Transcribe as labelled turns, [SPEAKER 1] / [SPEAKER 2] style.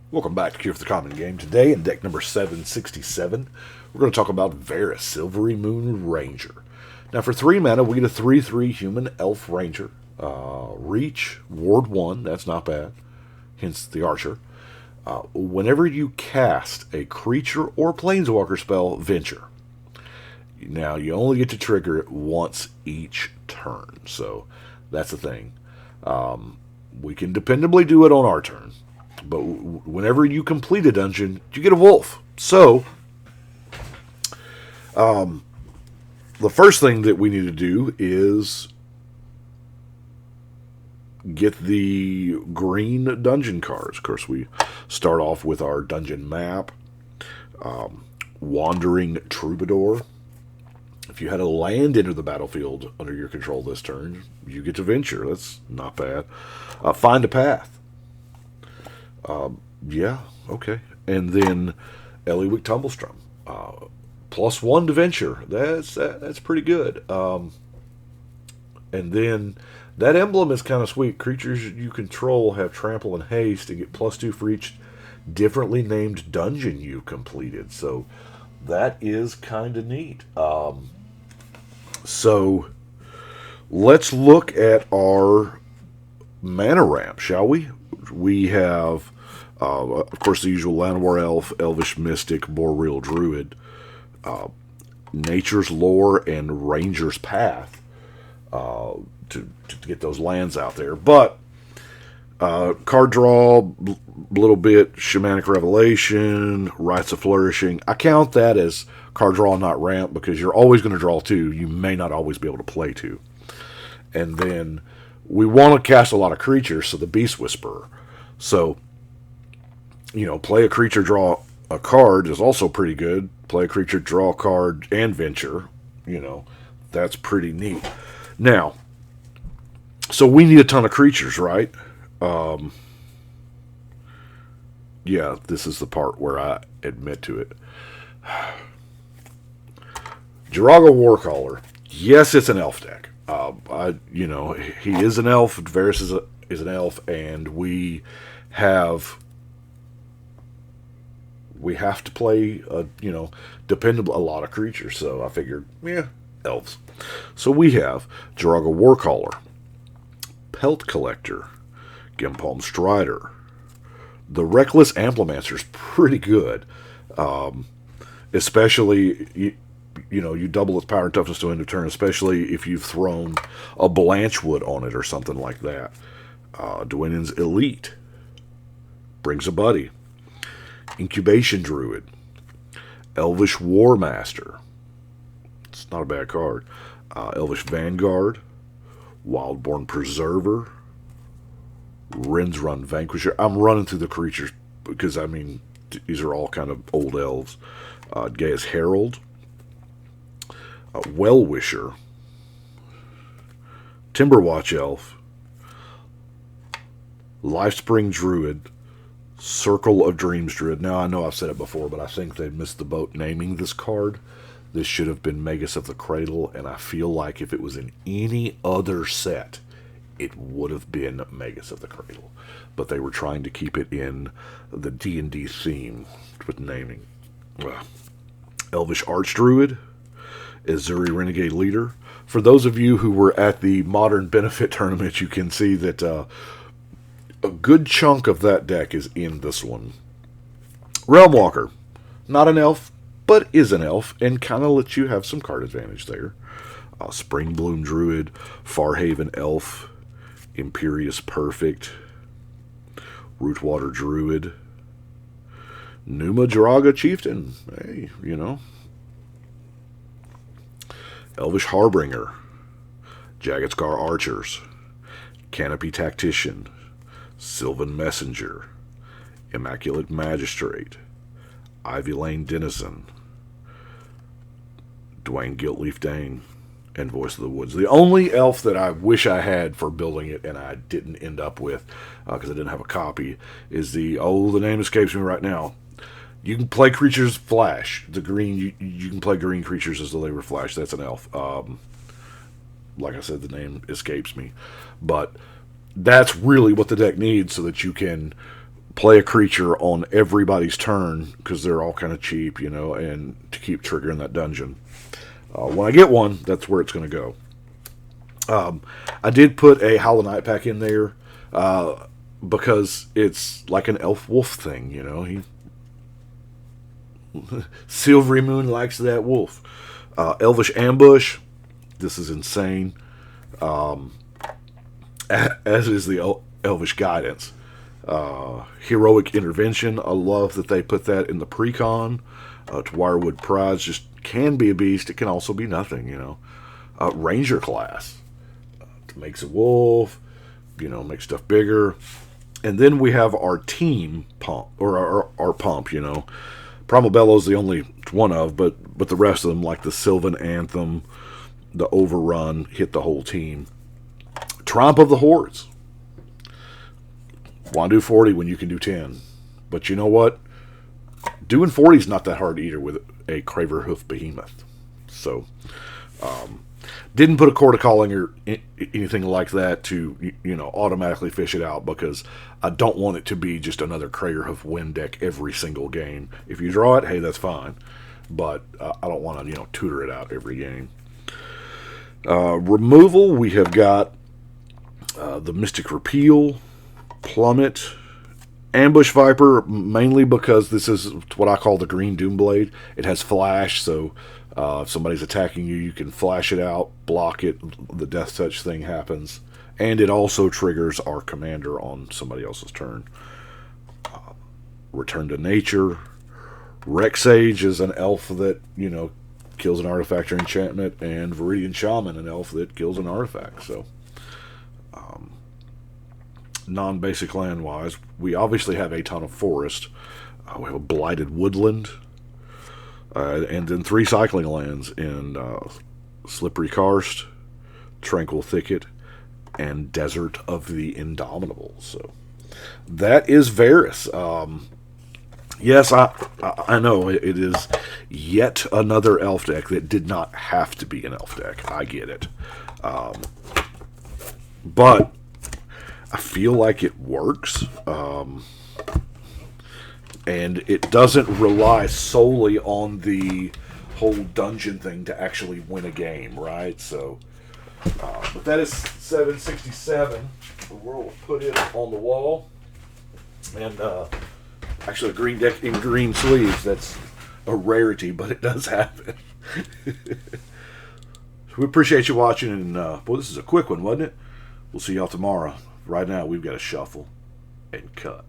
[SPEAKER 1] Welcome back to Cure for the Common Game. Today, in deck number 767, we're going to talk about Varis, Silverymoon Ranger. Now, for 3 mana, we get a 3/3 human elf ranger. Reach, Ward 1, that's not bad, hence the archer. Whenever you cast a creature or planeswalker spell, venture. Now, you only get to trigger it once each turn, so that's the thing. We can dependably do it on our turn. But whenever you complete a dungeon, you get a wolf. So, the first thing that we need to do is get the green dungeon cards. Of course, we start off with our dungeon map. Wandering Troubadour. If you had a land enter the battlefield under your control this turn, you get to venture. That's not bad. Find a path. Yeah, okay. And then Eliwick Tumblestrum. +1 to venture. That's pretty good. And then that emblem is kind of sweet. Creatures you control have trample and haste and get +2 for each differently named dungeon you completed. So that is kind of neat. So let's look at our mana ramp, shall we? We have, of course, the usual Llanowar Elf, Elvish Mystic, Boreal Druid, Nature's Lore, and Ranger's Path to get those lands out there. But card draw, little bit, Shamanic Revelation, Rites of Flourishing. I count that as card draw, not ramp, because you're always going to draw 2. You may not always be able to play 2. And then we want to cast a lot of creatures, so the Beast Whisperer. So, play a creature, draw a card is also pretty good. Play a creature, draw a card, and venture. That's pretty neat. Now, so we need a ton of creatures, right? Yeah, this is the part where I admit to it. Jiraga Warcaller. Yes, it's an elf deck. He is an elf. Varis is an elf, and we have to play dependable a lot of creatures. So I figured, elves. So we have Jiraga Warcaller, Pelt Collector, Gimpalm Strider. The Reckless Amplimancer's pretty good, especially. You double its power and toughness to end of turn, especially if you've thrown a Blanchwood on it or something like that. Dwynen's Elite brings a buddy. Incubation Druid. Elvish War Master. It's not a bad card. Elvish Vanguard. Wildborn Preserver. Rinzrun Vanquisher. I'm running through the creatures because, these are all kind of old elves. Gaia's Herald. Well-Wisher, Timberwatch Elf, Lifespring Druid, Circle of Dreams Druid. Now, I know I've said it before, but I think they missed the boat naming this card. This should have been Magus of the Cradle, and I feel like if it was in any other set, it would have been Magus of the Cradle. But they were trying to keep it in the D&D theme with naming. Elvish Archdruid, Azuri Renegade Leader. For those of you who were at the Modern Benefit Tournament, you can see that a good chunk of that deck is in this one. Realmwalker. Not an elf, but is an elf, and kind of lets you have some card advantage there. Springbloom Druid, Farhaven Elf, Imperious Perfect, Rootwater Druid, Numa Jiraga Chieftain. Hey, Elvish Harbinger, Jagged Scar Archers, Canopy Tactician, Sylvan Messenger, Immaculate Magistrate, Ivy Lane Denizen, Dwayne Giltleaf Dane, and Voice of the Woods. The only elf that I wish I had for building it and I didn't end up with, because I didn't have a copy, is the name escapes me right now. You can play creatures flash. The green, you can play green creatures as though they were flash. That's an elf. Like I said, the name escapes me. But that's really what the deck needs so that you can play a creature on everybody's turn because they're all kind of cheap, you know, and to keep triggering that dungeon. When I get one, that's where it's going to go. I did put a Hollow Knight pack in there because it's like an elf wolf thing, you know. Silverymoon likes that wolf. Elvish Ambush. This is insane. As is the Elvish Guidance. Heroic Intervention. I love that they put that in the precon. Wirewood Prize just can be a beast. It can also be nothing, you know. Ranger class. Makes a wolf, you know, makes stuff bigger. And then we have our team pump, or our pump, you know. Primal Bellow's the only one of, but the rest of them, like the Sylvan Anthem, the Overrun, hit the whole team. Triumph of the Hordes. Want to do 40 when you can do 10. But you know what? Doing 40 is not that hard either with a Craver Hoof Behemoth. So, didn't put a Court of Calling or anything like that to, you know, automatically fish it out because I don't want it to be just another Craver Hoof win deck every single game. If you draw it, hey, that's fine. But I don't want to, you know, tutor it out every game. Removal, we have got the Mystic Repeal, Plummet, Ambush Viper, mainly because this is what I call the Green Doomblade. It has flash, so if somebody's attacking you, you can flash it out, block it, the Death Touch thing happens. And it also triggers our commander on somebody else's turn. Return to Nature. Rexage is an elf that, you know, kills an artifact or enchantment, and Viridian Shaman, an elf that kills an artifact. So, non-basic land-wise, we obviously have a ton of forest. We have a Blighted Woodland, and then 3 cycling lands in Slippery Karst, Tranquil Thicket, and Desert of the Indomitable. So, that is Varis. Yes, I know it is yet another elf deck that did not have to be an elf deck. I get it. But I feel like it works. And it doesn't rely solely on the whole dungeon thing to actually win a game, right? So, but that is 767. We'll put it on the wall. And, actually, a green deck in green sleeves. That's a rarity, but it does happen. We appreciate you watching, and boy, this is a quick one, wasn't it? We'll see y'all tomorrow. Right now, we've got to shuffle and cut.